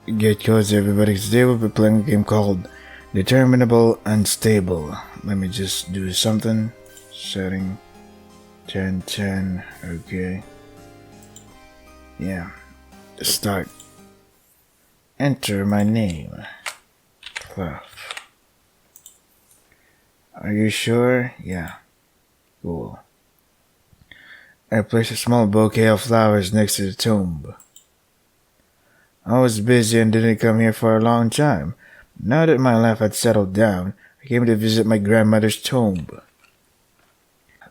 Get cozy everybody, today we'll be playing a game called Determinable Unstable. Let me just do something. Setting 1010, okay. Yeah. Start. Enter my name. Clef. Are you sure? Yeah. Cool. I place a small bouquet of flowers next to the tomb. I was busy and didn't come here for a long time. Now that my life had settled down, I came to visit my grandmother's tomb.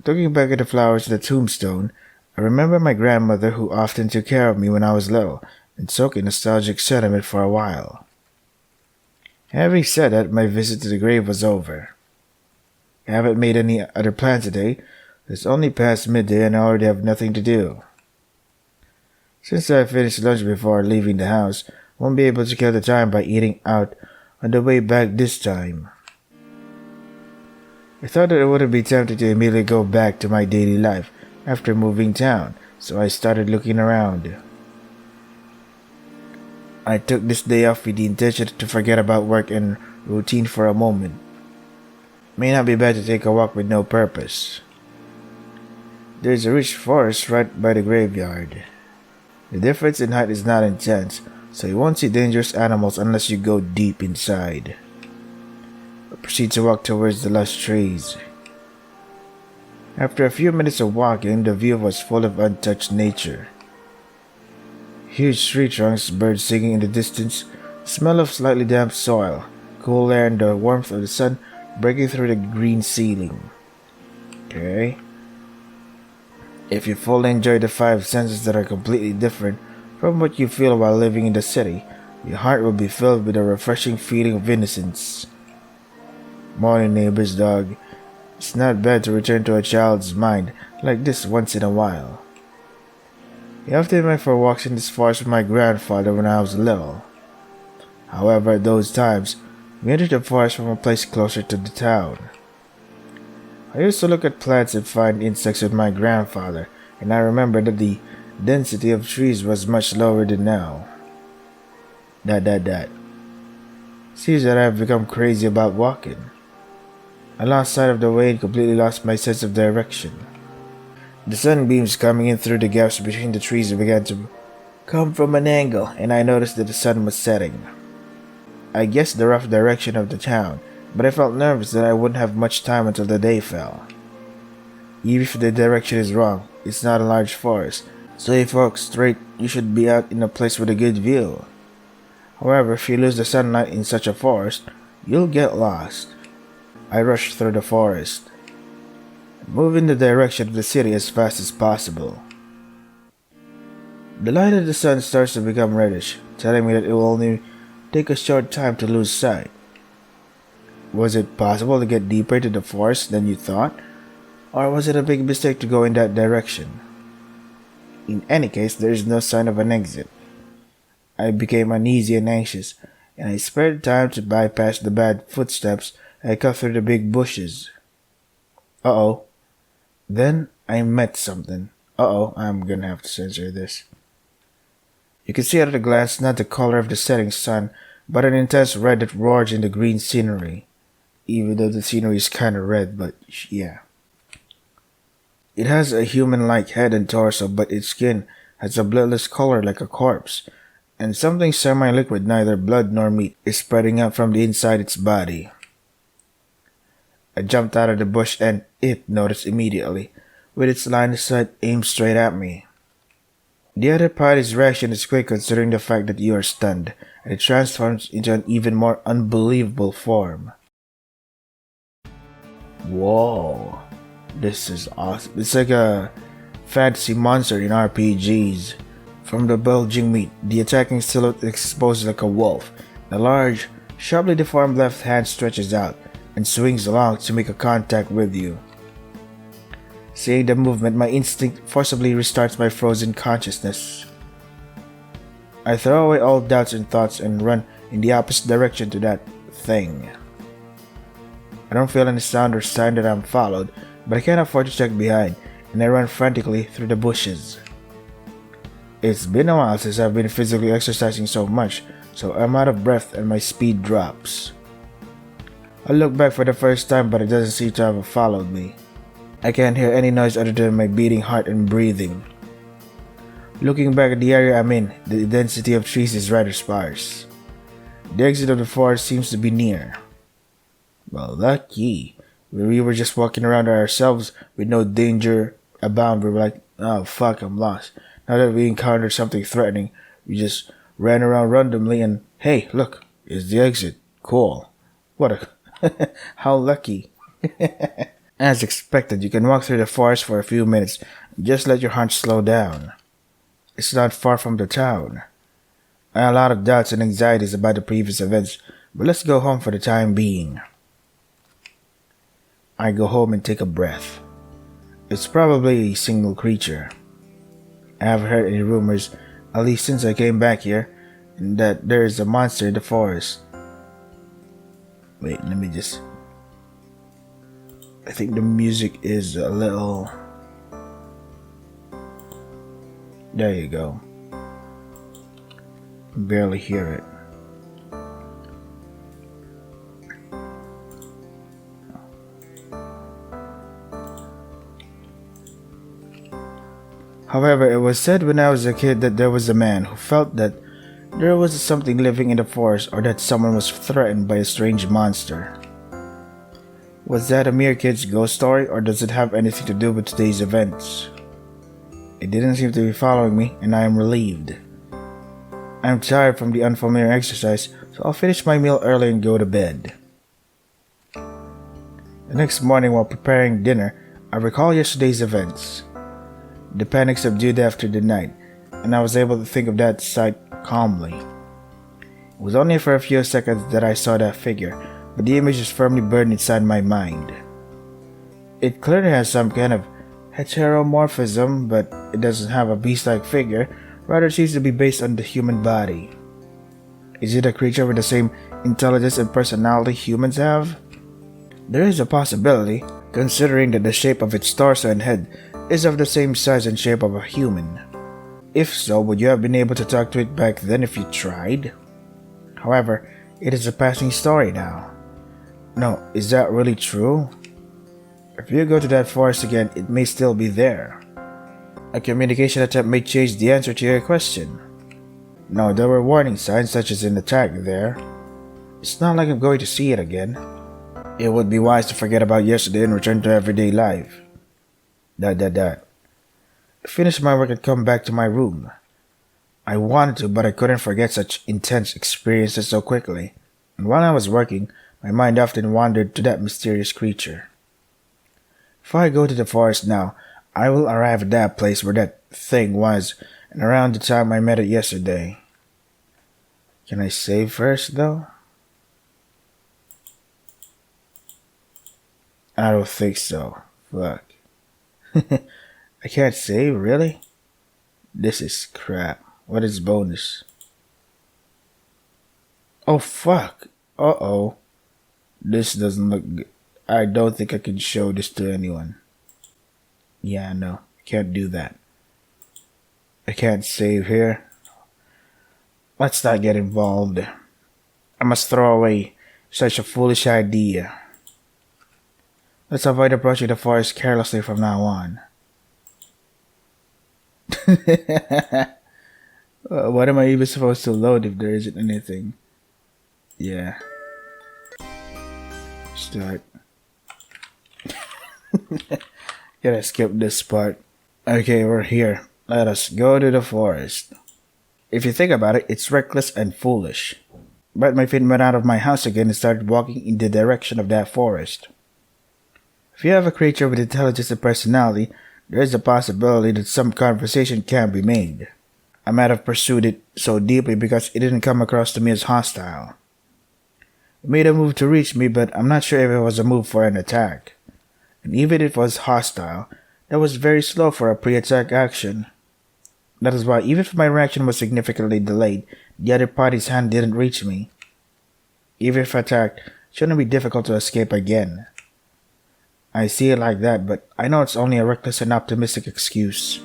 Looking back at the flowers on the tombstone, I remember my grandmother who often took care of me when I was little, and soaked in nostalgic sentiment for a while. Having said that, my visit to the grave was over. I haven't made any other plans today. It's only past midday and I already have nothing to do. Since I finished lunch before leaving the house, I won't be able to kill the time by eating out on the way back this time. I thought that I wouldn't be tempted to immediately go back to my daily life after moving town, so I started looking around. I took this day off with the intention to forget about work and routine for a moment. May not be bad to take a walk with no purpose. There's a rich forest right by the graveyard. The difference in height is not intense, so you won't see dangerous animals unless you go deep inside. I proceed to walk towards the lush trees. After a few minutes of walking, the view was full of untouched nature. Huge tree trunks, birds singing in the distance, the smell of slightly damp soil, cool air and the warmth of the sun breaking through the green ceiling. Okay. If you fully enjoy the five senses that are completely different from what you feel while living in the city, your heart will be filled with a refreshing feeling of innocence. Morning, neighbors, dog. It's not bad to return to a child's mind like this once in a while. I often went for walks in this forest with my grandfather when I was little. However, at those times, we entered the forest from a place closer to the town. I used to look at plants and find insects with my grandfather, and I remember that the density of trees was much lower than now. Seems that I have become crazy about walking. I lost sight of the way and completely lost my sense of direction. The sunbeams coming in through the gaps between the trees began to come from an angle, and I noticed that the sun was setting. I guessed the rough direction of the town, but I felt nervous that I wouldn't have much time until the day fell. Even if the direction is wrong, it's not a large forest, so if you walk straight, you should be out in a place with a good view. However, if you lose the sunlight in such a forest, you'll get lost. I rushed through the forest, moving in the direction of the city as fast as possible. The light of the sun starts to become reddish, telling me that it will only take a short time to lose sight. Was it possible to get deeper into the forest than you thought? Or was it a big mistake to go in that direction? In any case, there is no sign of an exit. I became uneasy and anxious, and I spared time to bypass the bad footsteps and cut through the big bushes. Uh-oh. Then I met something. Uh-oh, I'm gonna have to censor this. You can see at a glance not the color of the setting sun, but an intense red that roars in the green scenery. Even though the scenery is kinda red, but yeah. It has a human-like head and torso, but its skin has a bloodless color like a corpse, and something semi-liquid, neither blood nor meat, is spreading out from the inside its body. I jumped out of the bush and it noticed immediately, with its line of sight aimed straight at me. The other party's reaction is quick considering the fact that you are stunned, and it transforms into an even more unbelievable form. Whoa, this is awesome. It's like a fantasy monster in RPGs. From the bulging meat, the attacking silhouette exposed like a wolf. The large, sharply deformed left hand stretches out and swings along to make a contact with you. Seeing the movement, my instinct forcibly restarts my frozen consciousness. I throw away all doubts and thoughts and run in the opposite direction to that thing. I don't feel any sound or sign that I'm followed, but I can't afford to check behind, and I run frantically through the bushes. It's been a while since I've been physically exercising so much, so I'm out of breath and my speed drops. I look back for the first time, but it doesn't seem to have followed me. I can't hear any noise other than my beating heart and breathing. Looking back at the area I'm in, the density of trees is rather sparse. The exit of the forest seems to be near. Well, lucky. We were just walking around ourselves with no danger abound. We were like, oh fuck, I'm lost. Now that we encountered something threatening, we just ran around randomly and, hey, look, it's the exit. Cool. What a... How lucky. As expected, you can walk through the forest for a few minutes and just let your heart slow down. It's not far from the town. I had a lot of doubts and anxieties about the previous events, but let's go home for the time being. I go home and take a breath. It's probably a single creature. I haven't heard any rumors, at least since I came back here, that there is a monster in the forest. Wait, let me just... I think the music is a little... There you go. Barely hear it. However, it was said when I was a kid that there was a man who felt that there was something living in the forest or that someone was threatened by a strange monster. Was that a mere kid's ghost story, or does it have anything to do with today's events? It didn't seem to be following me, and I am relieved. I am tired from the unfamiliar exercise, so I'll finish my meal early and go to bed. The next morning, while preparing dinner, I recall yesterday's events. The panic subdued after the night, and I was able to think of that sight calmly. It was only for a few seconds that I saw that figure, but the image is firmly burned inside my mind. It clearly has some kind of heteromorphism, but it doesn't have a beast-like figure, rather it seems to be based on the human body. Is it a creature with the same intelligence and personality humans have? There is a possibility, considering that the shape of its torso and head is of the same size and shape of a human. If so, would you have been able to talk to it back then if you tried? However, it is a passing story now. No, is that really true? If you go to that forest again, it may still be there. A communication attempt may change the answer to your question. No, there were warning signs such as an attack there. It's not like I'm going to see it again. It would be wise to forget about yesterday and return to everyday life. I finished my work and come back to my room. I wanted to, but I couldn't forget such intense experiences so quickly. And while I was working, my mind often wandered to that mysterious creature. If I go to the forest now, I will arrive at that place where that thing was, and around the time I met it yesterday. Can I save first, though? I don't think so. Fuck. I can't save, really? This is crap. What is bonus? Oh, fuck. Uh-oh. This doesn't look good. I don't think I can show this to anyone. Yeah, no. Can't do that. I can't save here. Let's not get involved. I must throw away such a foolish idea. Let's avoid approaching the forest carelessly from now on. What am I even supposed to load if there isn't anything? Yeah. Start. Gotta skip this part. Okay, we're here. Let us go to the forest. If you think about it, it's reckless and foolish. But my feet went out of my house again and started walking in the direction of that forest. If you have a creature with intelligence and personality, there is a possibility that some conversation can be made. I might have pursued it so deeply because it didn't come across to me as hostile. It made a move to reach me, but I'm not sure if it was a move for an attack. And even if it was hostile, that was very slow for a pre-attack action. That is why even if my reaction was significantly delayed, the other party's hand didn't reach me. Even if attacked, it shouldn't be difficult to escape again. I see it like that, but I know it's only a reckless and optimistic excuse.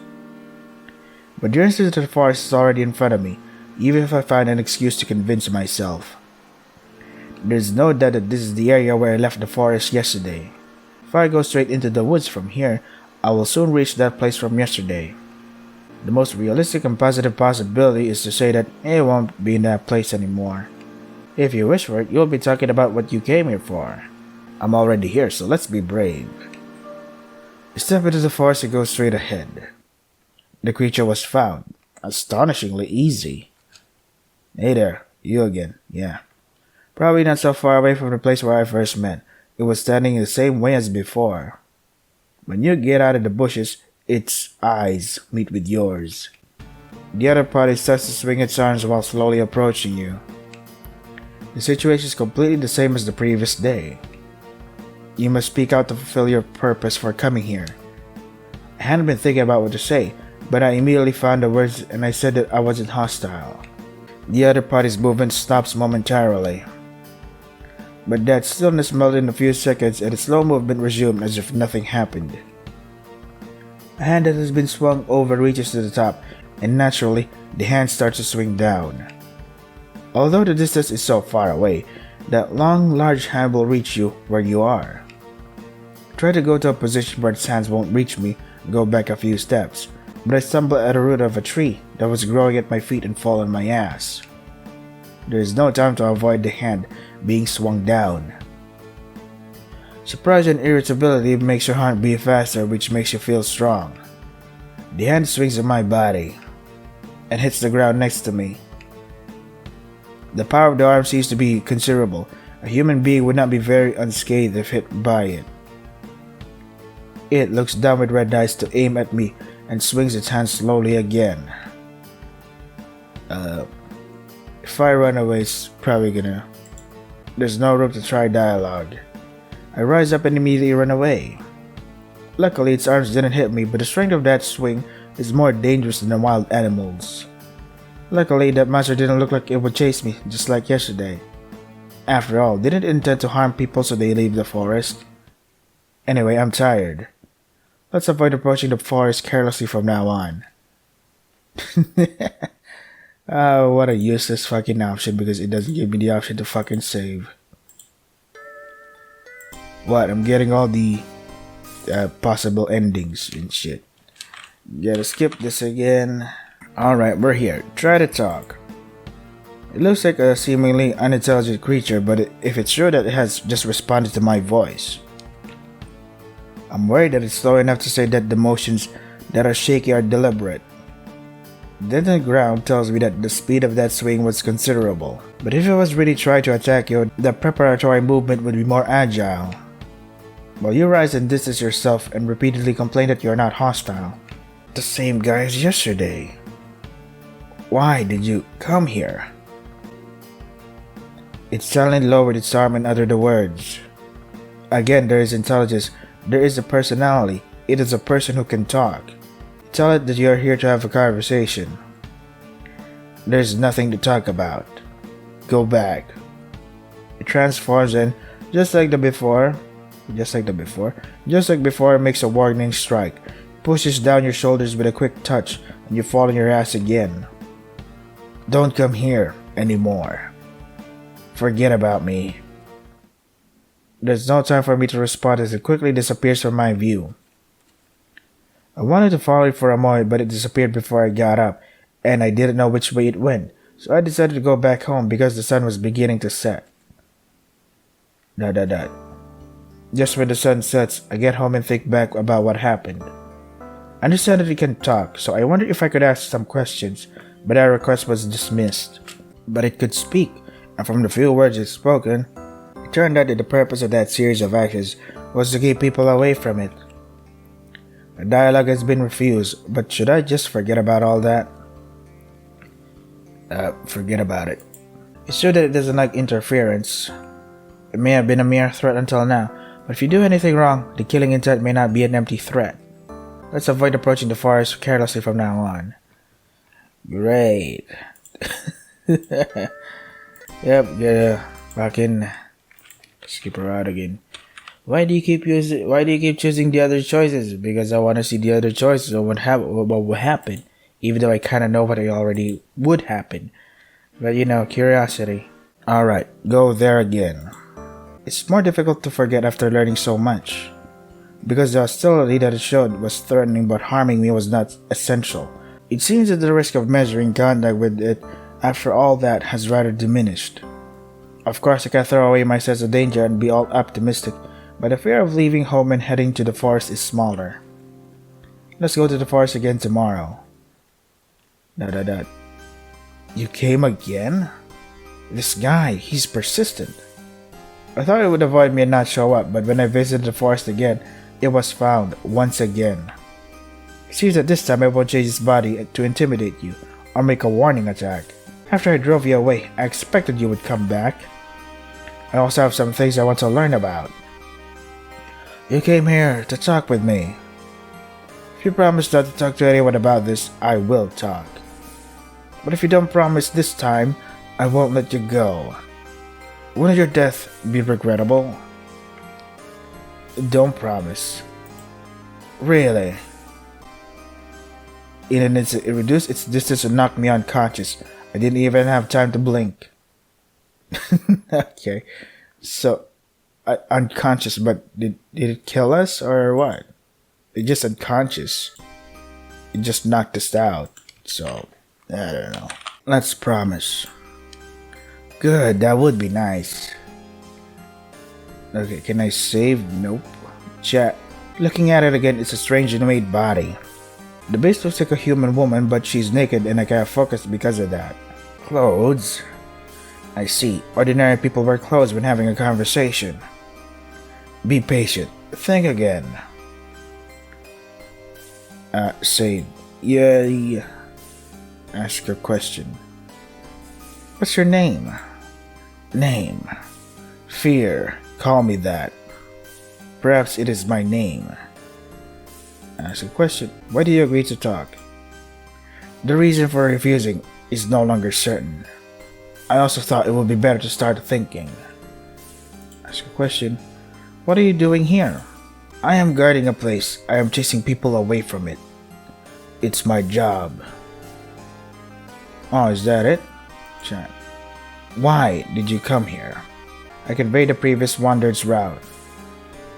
But the entrance to the forest is already in front of me, even if I find an excuse to convince myself. There's no doubt that this is the area where I left the forest yesterday. If I go straight into the woods from here, I will soon reach that place from yesterday. The most realistic and positive possibility is to say that it won't be in that place anymore. If you wish for it, you'll be talking about what you came here for. I'm already here, so let's be brave. You step into the forest and go straight ahead. The creature was found. Astonishingly easy. Hey there, you again, yeah. Probably not so far away from the place where I first met. It was standing in the same way as before. When you get out of the bushes, its eyes meet with yours. The other party starts to swing its arms while slowly approaching you. The situation is completely the same as the previous day. You must speak out to fulfill your purpose for coming here. I hadn't been thinking about what to say, but I immediately found the words and I said that I wasn't hostile. The other party's movement stops momentarily. But that stillness melted in a few seconds and its slow movement resumed as if nothing happened. A hand that has been swung over reaches to the top, and naturally, the hand starts to swing down. Although the distance is so far away, that long, large hand will reach you where you are. Try to go to a position where its hands won't reach me and go back a few steps, but I stumble at the root of a tree that was growing at my feet and fall on my ass. There is no time to avoid the hand being swung down. Surprise and irritability makes your heart beat faster, which makes you feel strong. The hand swings on my body and hits the ground next to me. The power of the arm seems to be considerable. A human being would not be very unscathed if hit by it. It looks down with red eyes to aim at me and swings its hand slowly again. If I run away, it's probably gonna... There's no room to try dialogue. I rise up and immediately run away. Luckily, its arms didn't hit me, but the strength of that swing is more dangerous than the wild animals. Luckily, that monster didn't look like it would chase me, just like yesterday. After all, didn't it intend to harm people so they leave the forest? Anyway, I'm tired. Let's avoid approaching the forest carelessly from now on. Oh, what a useless fucking option because it doesn't give me the option to fucking save. What? I'm getting all the possible endings and shit. Gotta skip this again. Alright, we're here. Try to talk. It looks like a seemingly unintelligent creature, but if it's true that it has just responded to my voice. I'm worried that it's slow enough to say that the motions that are shaky are deliberate. Then the ground tells me that the speed of that swing was considerable. But if it was really trying to attack you, the preparatory movement would be more agile. While you rise and distance yourself and repeatedly complain that you're not hostile. The same guy as yesterday. Why did you come here? It suddenly lowered its arm and uttered the words. Again, there is intelligence. There is a personality. It is a person who can talk. Tell it that you are here to have a conversation. There's nothing to talk about. Go back. It transforms and, just like before, it makes a warning strike, pushes down your shoulders with a quick touch, and you fall on your ass again. Don't come here anymore. Forget about me. There's no time for me to respond as it quickly disappears from my view. I wanted to follow it for a moment, but it disappeared before I got up, and I didn't know which way it went, so I decided to go back home because the sun was beginning to set. Just when the sun sets, I get home and think back about what happened. I understand that it can talk, so I wondered if I could ask some questions, but that request was dismissed. But it could speak, and from the few words it spoken, it turned out that the purpose of that series of actions was to keep people away from it. The dialogue has been refused, but should I just forget about all that? Forget about it. It's true that it doesn't like interference. It may have been a mere threat until now, but if you do anything wrong, the killing intent may not be an empty threat. Let's avoid approaching the forest carelessly from now on. Great. Yep, yeah, fucking skip around again. Why do you keep choosing the other choices? Because I want to see the other choices or what will happen, even though I kind of know what already would happen. But curiosity. Alright, go there again. It's more difficult to forget after learning so much. Because the hostility that it showed was threatening but harming me was not essential. It seems that the risk of measuring contact with it after all that has rather diminished. Of course, I can throw away my sense of danger and be all optimistic, but the fear of leaving home and heading to the forest is smaller. Let's go to the forest again tomorrow. You came again? This guy, he's persistent. I thought it would avoid me and not show up, but when I visited the forest again, it was found once again. It seems that this time I won't change his body to intimidate you or make a warning attack. After I drove you away, I expected you would come back. I also have some things I want to learn about. You came here to talk with me. If you promise not to talk to anyone about this, I will talk. But if you don't promise this time, I won't let you go. Wouldn't your death be regrettable? Don't promise. Really? In an instant, it reduced its distance and knocked me unconscious. I didn't even have time to blink. Okay. So, unconscious, but did it kill us or what? It just unconscious. It just knocked us out. So, I don't know. Let's promise. Good, that would be nice. Okay, can I save? Nope. Chat. Looking at it again, it's a strangely made body. The base looks like a human woman, but she's naked and I can't focus because of that. Clothes? I see. Ordinary people wear clothes when having a conversation. Be patient. Think again. Save. Yeah. Ask a question. What's your name? Name. Fear. Call me that. Perhaps it is my name. Ask a question. Why do you agree to talk? The reason for refusing is no longer certain. I also thought it would be better to start thinking. Ask a question. What are you doing here? I am guarding a place. I am chasing people away from it. It's my job. Oh, is that it? Chat. Why did you come here? I conveyed the previous wanderer's route.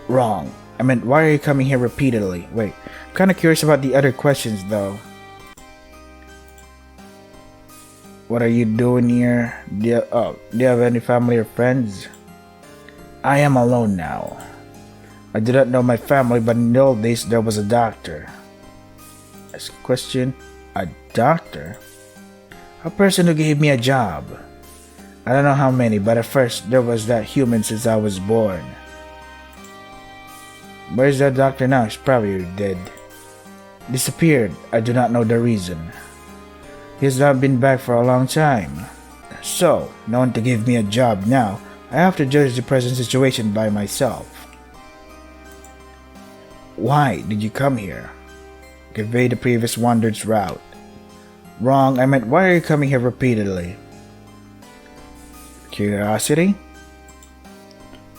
Wrong. I meant, why are you coming here repeatedly? Wait, I'm kinda curious about the other questions though. What are you doing here? Do you have any family or friends? I am alone now. I do not know my family, but in the old days there was a doctor. Ask a question. A doctor? A person who gave me a job. I don't know how many, but at first there was that human since I was born. Where's that doctor now? He's probably dead. Disappeared. I do not know the reason. He has not been back for a long time. So, no one to give me a job now. I have to judge the present situation by myself. Why did you come here? Convey the previous wanderer's route. Wrong, I meant, why are you coming here repeatedly? Curiosity?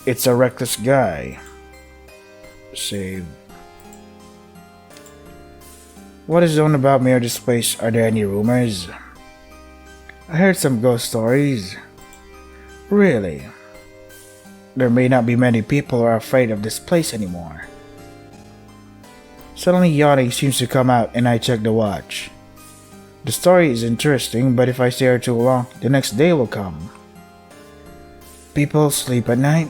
It's a reckless guy. Save. What is known about me or this place? Are there any rumors? I heard some ghost stories. Really? There may not be many people who are afraid of this place anymore. Suddenly yawning seems to come out and I check the watch. The story is interesting, but if I stay here too long, the next day will come. People sleep at night?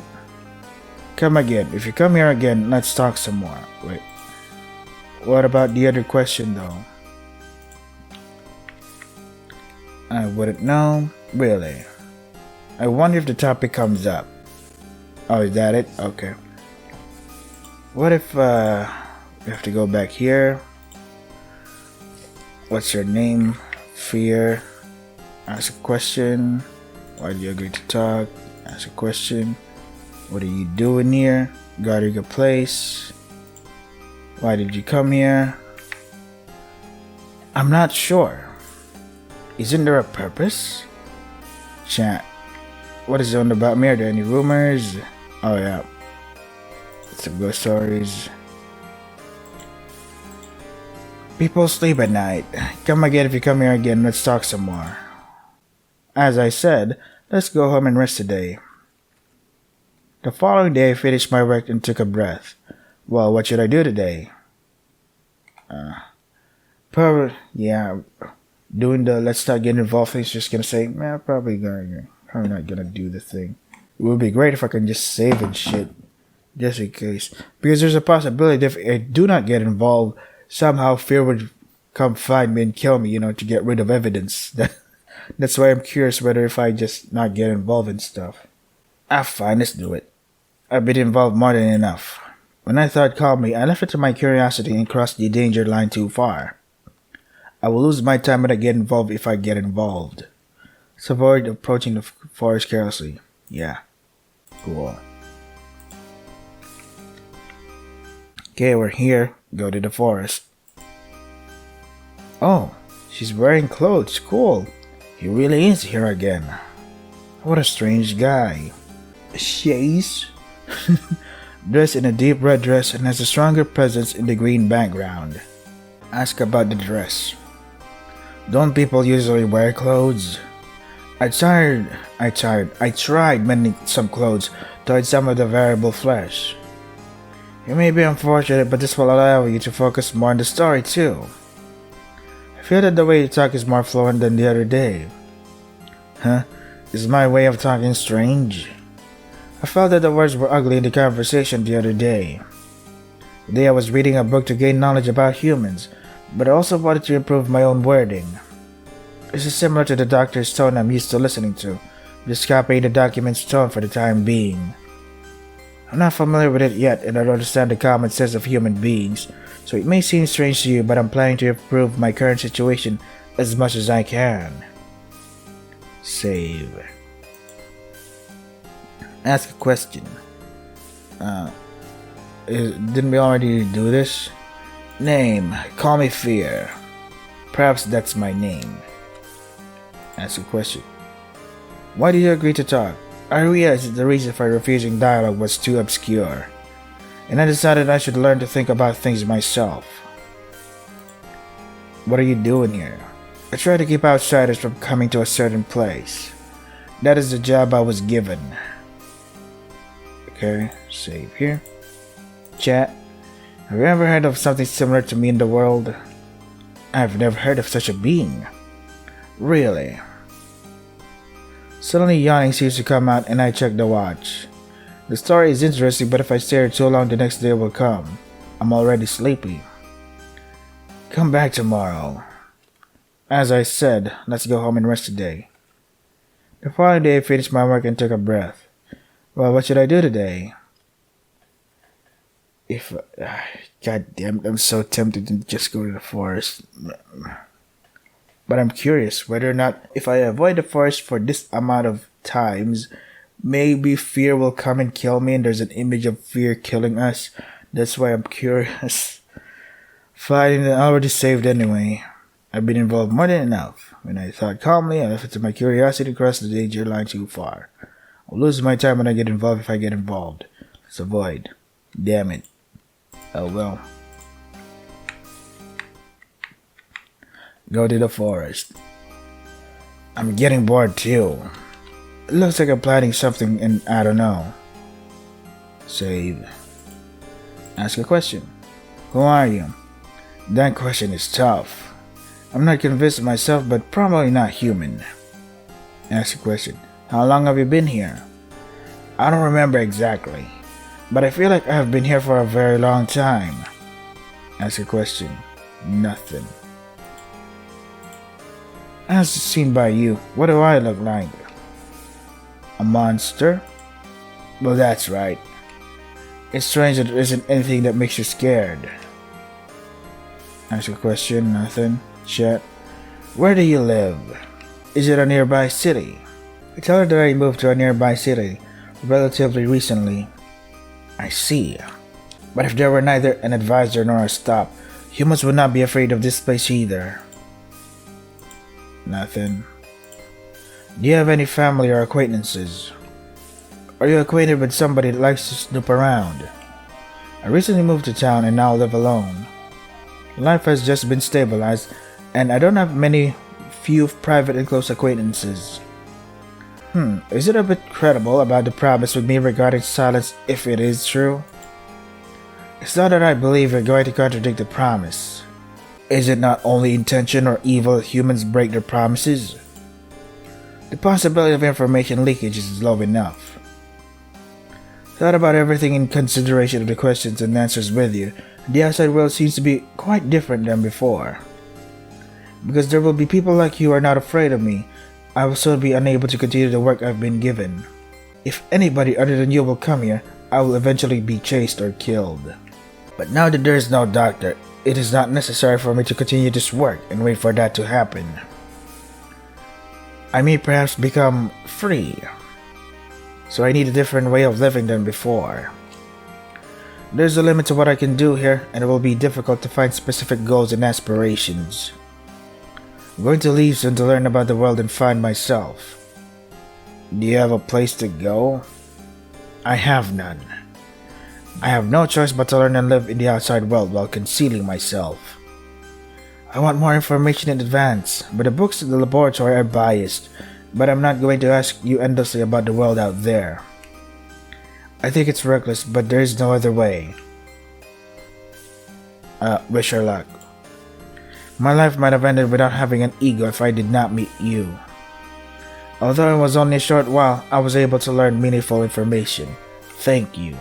Come again. If you come here again, let's talk some more. Wait. What about the other question though? I wouldn't know. Really. I wonder if the topic comes up. Oh, is that it? Okay. What if, we have to go back here. What's your name? Fear. Ask a question. Why do you agree to talk? Ask a question. What are you doing here? Guarding a place. Why did you come here? I'm not sure. Isn't there a purpose? Chat. What is on about me? Are there any rumors? Oh yeah. Some ghost stories. People sleep at night. Come again if you come here again. Let's talk some more. As I said, let's go home and rest today. The following day, I finished my work and took a breath. Well, what should I do today? Probably, yeah, doing the let's not get involved thing is just gonna say, man, probably not gonna do the thing. It would be great if I can just save and shit, just in case. Because there's a possibility that if I do not get involved, somehow fear would come find me and kill me, to get rid of evidence. That's why I'm curious whether if I just not get involved in stuff. Fine, let's do it. I've been involved more than enough. When I thought calmly, I left it to my curiosity and crossed the danger line too far. I will lose my time when I get involved if I get involved. So avoid approaching the forest carelessly. Yeah. Cool. Okay, we're here. Go to the forest. Oh, she's wearing clothes. Cool. He really is here again. What a strange guy. She's dressed in a deep red dress and has a stronger presence in the green background. Ask about the dress. Don't people usually wear clothes? I tried mending some clothes to hide some of the variable flesh. It may be unfortunate, but this will allow you to focus more on the story too. I feel that the way you talk is more fluent than the other day. Huh? Is my way of talking strange? I felt that the words were ugly in the conversation the other day. Today I was reading a book to gain knowledge about humans, but I also wanted to improve my own wording. This is similar to the doctor's tone I'm used to listening to, just copying the document's tone for the time being. I'm not familiar with it yet and I don't understand the common sense of human beings, so it may seem strange to you, but I'm planning to improve my current situation as much as I can. Save. Ask a question. Didn't we already do this? Name. Call me Fear. Perhaps that's my name. Ask a question. Why did you agree to talk? I realized the reason for refusing dialogue was too obscure, and I decided I should learn to think about things myself. What are you doing here? I try to keep outsiders from coming to a certain place. That is the job I was given. Okay, save here. Chat. Have you ever heard of something similar to me in the world? I've never heard of such a being. Really? Suddenly yawning seems to come out and I check the watch. The story is interesting, but if I stay here too long the next day will come. I'm already sleepy. Come back tomorrow. As I said, let's go home and rest today. The following day I finished my work and took a breath. Well, what should I do today? God damn it, I'm so tempted to just go to the forest. But I'm curious whether or not if I avoid the forest for this amount of times, maybe fear will come and kill me and there's an image of fear killing us. That's why I'm curious. Fine, I already saved anyway. I've been involved more than enough. When I thought calmly, I left it to my curiosity to cross the danger line too far. I'll lose my time when I get involved if I get involved. Let's avoid. Damn it. Oh well. Go to the forest. I'm getting bored too. It looks like I'm planning something and I don't know. Save. Ask a question. Who are you? That question is tough. I'm not convinced myself, but probably not human. Ask a question. How long have you been here? I don't remember exactly, but I feel like I have been here for a very long time. Ask a question. Nothing. As seen by you, what do I look like? A monster? Well, that's right. It's strange that there isn't anything that makes you scared. Ask a question. Nothing. Chat. Where do you live? Is it a nearby city? I tell her that I moved to a nearby city relatively recently. I see. But if there were neither an advisor nor a stop, humans would not be afraid of this place either. Nothing. Do you have any family or acquaintances? Are you acquainted with somebody that likes to snoop around? I recently moved to town and now live alone. Life has just been stabilized and I don't have few private and close acquaintances. Is it a bit credible about the promise with me regarding silence if it is true? It's not that I believe you're going to contradict the promise. Is it not only intention or evil that humans break their promises? The possibility of information leakage is low enough. Thought about everything in consideration of the questions and answers with you, the outside world seems to be quite different than before. Because there will be people like you who are not afraid of me, I will soon be unable to continue the work I've been given. If anybody other than you will come here, I will eventually be chased or killed. But now that there is no doctor, it is not necessary for me to continue this work and wait for that to happen. I may perhaps become free. So I need a different way of living than before. There's a limit to what I can do here, and it will be difficult to find specific goals and aspirations. I'm going to leave soon to learn about the world and find myself. Do you have a place to go? I have none. I have no choice but to learn and live in the outside world while concealing myself. I want more information in advance, but the books in the laboratory are biased, but I'm not going to ask you endlessly about the world out there. I think it's reckless, but there is no other way. Wish her luck. My life might have ended without having an ego if I did not meet you. Although it was only a short while, I was able to learn meaningful information. Thank you.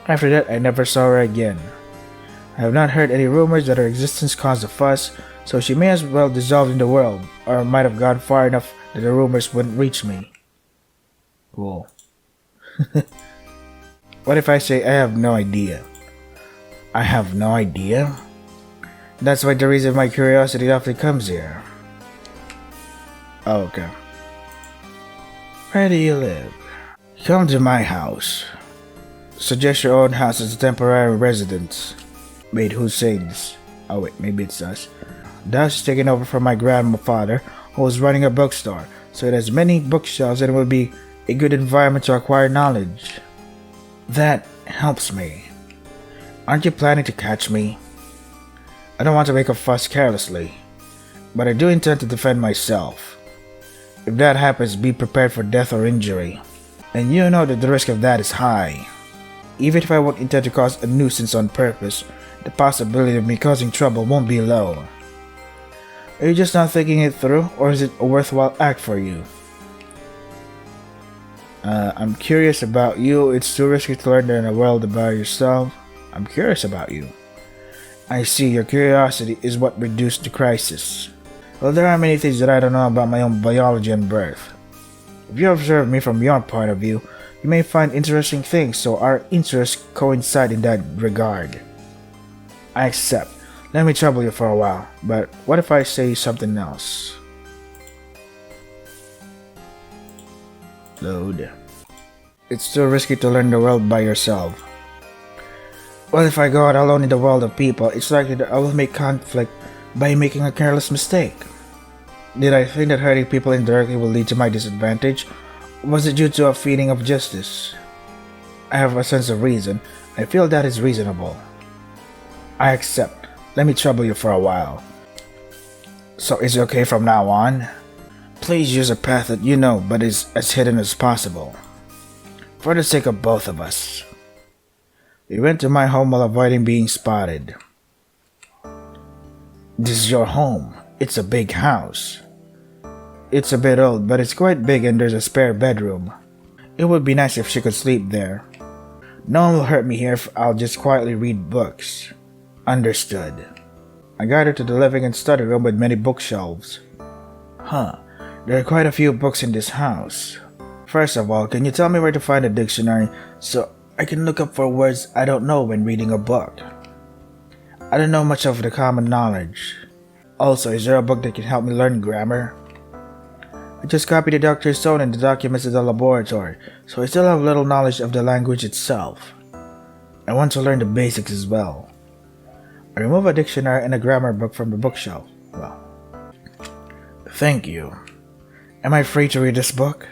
After that, I never saw her again. I have not heard any rumors that her existence caused a fuss, so she may as well dissolve in the world, or might have gone far enough that the rumors wouldn't reach me. Cool. What if I say I have no idea? I have no idea? That's why the reason my curiosity often comes here. Oh, okay. Where do you live? Come to my house. Suggest your own house as a temporary residence. Wait, who's saying this? Oh wait, maybe it's us. The house is taken over from my grandfather, who was running a bookstore, so it has many bookshelves and it will be a good environment to acquire knowledge. That helps me. Aren't you planning to catch me? I don't want to make a fuss carelessly, but I do intend to defend myself. If that happens, be prepared for death or injury, and you know that the risk of that is high. Even if I won't intend to cause a nuisance on purpose, the possibility of me causing trouble won't be low. Are you just not thinking it through, or is it a worthwhile act for you? I'm curious about you. It's too risky to learn in a world about yourself. I'm curious about you. I see, your curiosity is what reduced the crisis. Well, there are many things that I don't know about my own biology and birth. If you observe me from your point of view, you may find interesting things, so our interests coincide in that regard. I accept. Let me trouble you for a while, but what if I say something else? Load. It's too risky to learn the world by yourself. What if I go out alone in the world of people? It's likely that I will make conflict by making a careless mistake. Did I think that hurting people indirectly will lead to my disadvantage? Or was it due to a feeling of justice? I have a sense of reason. I feel that is reasonable. I accept. Let me trouble you for a while. So is it okay from now on? Please use a path that you know but is as hidden as possible. For the sake of both of us. We went to my home while avoiding being spotted. This is your home. It's a big house. It's a bit old, but it's quite big and there's a spare bedroom. It would be nice if she could sleep there. No one will hurt me here if I'll just quietly read books. Understood. I got her to the living and study room with many bookshelves. There are quite a few books in this house. First of all, can you tell me where to find a dictionary so I can look up for words I don't know when reading a book? I don't know much of the common knowledge. Also, is there a book that can help me learn grammar? I just copied the doctor's note and the documents in the laboratory, so I still have little knowledge of the language itself. I want to learn the basics as well. I remove a dictionary and a grammar book from the bookshelf. Well, thank you. Am I free to read this book?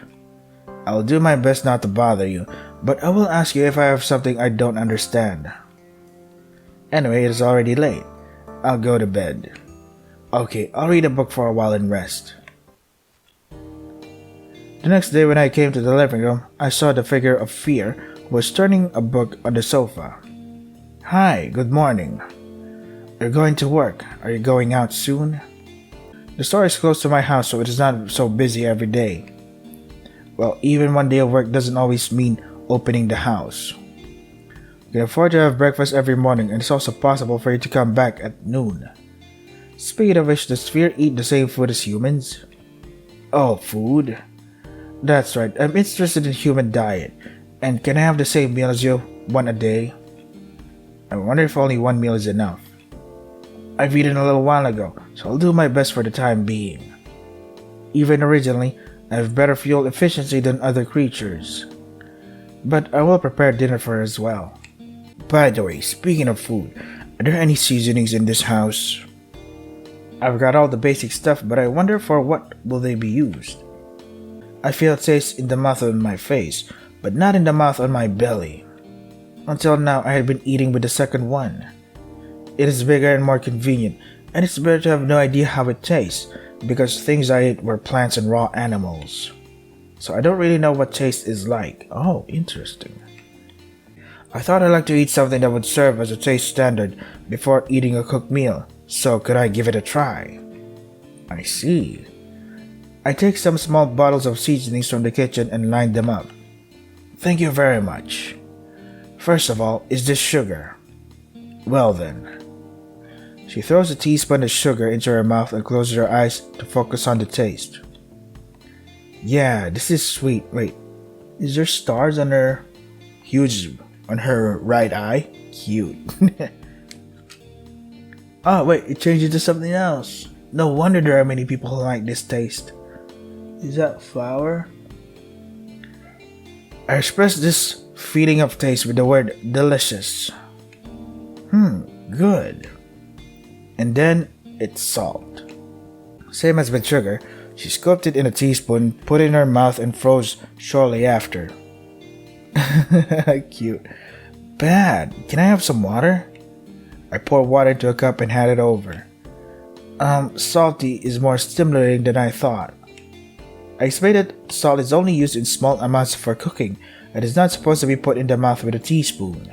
I'll do my best not to bother you, but I will ask you if I have something I don't understand. Anyway, it is already late. I'll go to bed. Okay, I'll read a book for a while and rest. The next day when I came to the living room, I saw the figure of Fear who was turning a book on the sofa. Hi, good morning. You're going to work. Are you going out soon? The store is close to my house, so it is not so busy every day. Well, even one day of work doesn't always mean opening the house. You can afford to have breakfast every morning, and it's also possible for you to come back at noon. Speaking of which, does Fear eat the same food as humans? Oh, food? That's right, I'm interested in human diet. And can I have the same meal as you, one a day? I wonder if only one meal is enough. I've eaten a little while ago, so I'll do my best for the time being. Even originally, I have better fuel efficiency than other creatures. But I will prepare dinner for her as well. By the way, speaking of food, are there any seasonings in this house? I've got all the basic stuff, but I wonder for what will they be used. I feel taste in the mouth on my face, but not in the mouth on my belly. Until now, I had been eating with the second one. It is bigger and more convenient, and it's better to have no idea how it tastes, because things I ate were plants and raw animals. So I don't really know what taste is like. Oh, interesting. I thought I'd like to eat something that would serve as a taste standard before eating a cooked meal, so could I give it a try? I see. I take some small bottles of seasonings from the kitchen and line them up. Thank you very much. First of all, is this sugar? Well then. She throws a teaspoon of sugar into her mouth and closes her eyes to focus on the taste. Yeah, this is sweet. Wait, is there stars on her on her right eye? Cute. Oh wait, it changes to something else. No wonder there are many people who like this taste. Is that flour? I express this feeling of taste with the word delicious. Good. And then it's salt. Same as with sugar, she scooped it in a teaspoon, put it in her mouth, and froze shortly after. Cute. Bad. Can I have some water? I pour water into a cup and hand it over. Salty is more stimulating than I thought. I explained that salt is only used in small amounts for cooking and is not supposed to be put in the mouth with a teaspoon.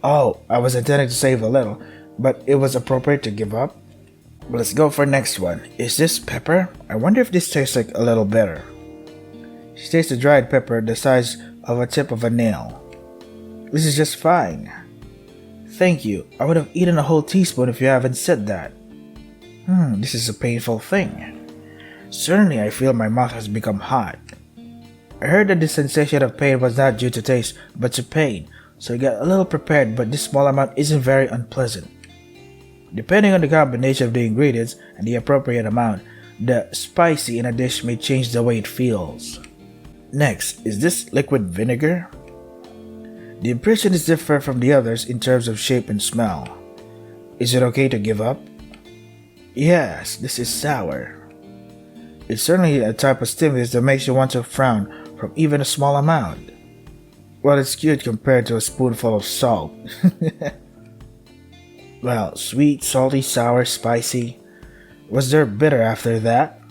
Oh, I was intending to save a little, but it was appropriate to give up. Let's go for next one. Is this pepper? I wonder if this tastes like a little bitter. She tastes the dried pepper the size of a tip of a nail. This is just fine. Thank you. I would have eaten a whole teaspoon if you haven't said that. This is a painful thing. Certainly I feel my mouth has become hot. I heard that the sensation of pain was not due to taste, but to pain, so I got a little prepared, but this small amount isn't very unpleasant. Depending on the combination of the ingredients and the appropriate amount, the spicy in a dish may change the way it feels. Next, is this liquid vinegar? The impression is different from the others in terms of shape and smell. Is it okay to give up? Yes, this is sour. It's certainly a type of stimulus that makes you want to frown from even a small amount. Well, it's cute compared to a spoonful of salt. Well, sweet, salty, sour, spicy. Was there bitter after that?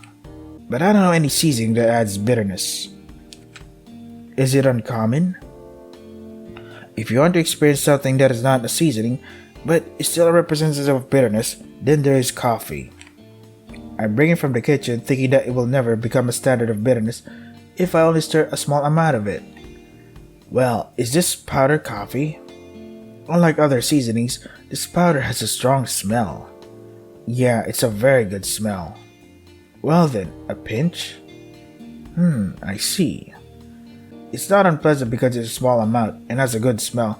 But I don't know any seasoning that adds bitterness. Is it uncommon? If you want to experience something that is not a seasoning, but is still a representative of bitterness, then there is coffee. I bring it from the kitchen thinking that it will never become a standard of bitterness if I only stir a small amount of it. Well, is this powdered coffee? Unlike other seasonings, this powder has a strong smell. Yeah, it's a very good smell. Well then, a pinch? I see. It's not unpleasant because it's a small amount and has a good smell,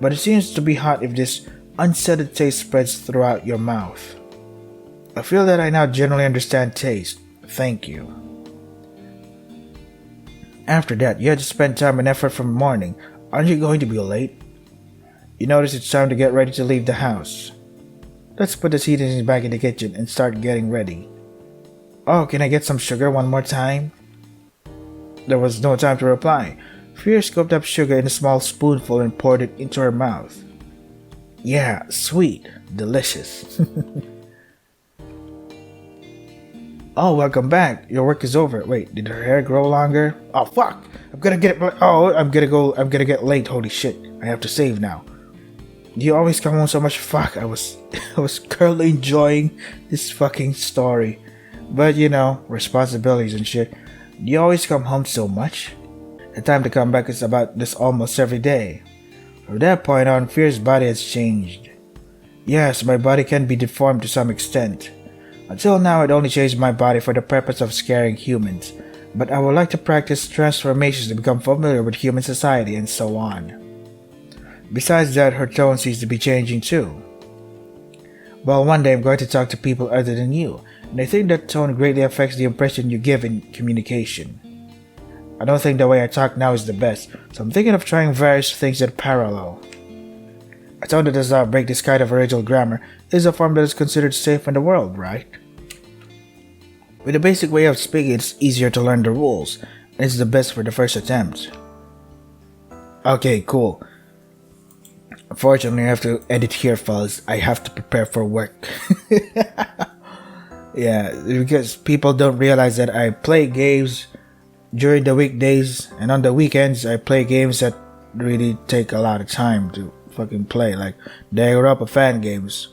but it seems to be hot if this unsettled taste spreads throughout your mouth. I feel that I now generally understand taste. Thank you. After that, you had to spend time and effort from morning. Aren't you going to be late? You notice it's time to get ready to leave the house. Let's put the seasonings back in the kitchen and start getting ready. Oh, can I get some sugar one more time? There was no time to reply. Fear scooped up sugar in a small spoonful and poured it into her mouth. Yeah, sweet, delicious. Oh, welcome back. Your work is over. Wait, did her hair grow longer? Oh, fuck. I'm gonna get it. Oh, I'm gonna get late. Holy shit. I have to save now. You always come home so much. Fuck, I was I was currently enjoying this fucking story. But you know, responsibilities and shit. You always come home so much. The time to come back is about this almost every day. From that point on, Fear's body has changed. Yes, my body can be deformed to some extent. Until now, I'd only changed my body for the purpose of scaring humans, but I would like to practice transformations to become familiar with human society and so on. Besides that, her tone seems to be changing too. Well, one day I'm going to talk to people other than you, and I think that tone greatly affects the impression you give in communication. I don't think the way I talk now is the best, so I'm thinking of trying various things in parallel. A tone that does not break this kind of original grammar is a form that is considered safe in the world, right? With a basic way of speaking, it's easier to learn the rules, and it's the best for the first attempt. Okay, cool. Unfortunately, I have to edit here, fellas. I have to prepare for work. Yeah, because people don't realize that I play games during the weekdays, and on the weekends, I play games that really take a lot of time to fucking play, like Danganronpa fan games.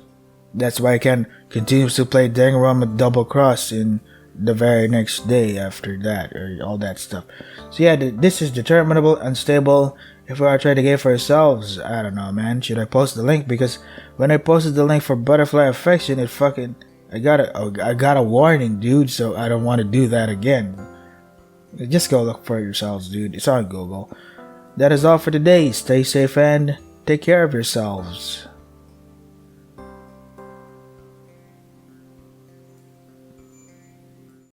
That's why I can continue to play Danganronpa Double Cross in the very next day after that, or all that stuff. So yeah, this is Determinable, Unstable. If we are trying to get for ourselves, I don't know, man. Should I post the link? Because when I posted the link for Butterfly Affection, it fucking I got a warning, dude. So I don't want to do that again. Just go look for it yourselves, dude. It's on Google. That is all for today. Stay safe and take care of yourselves.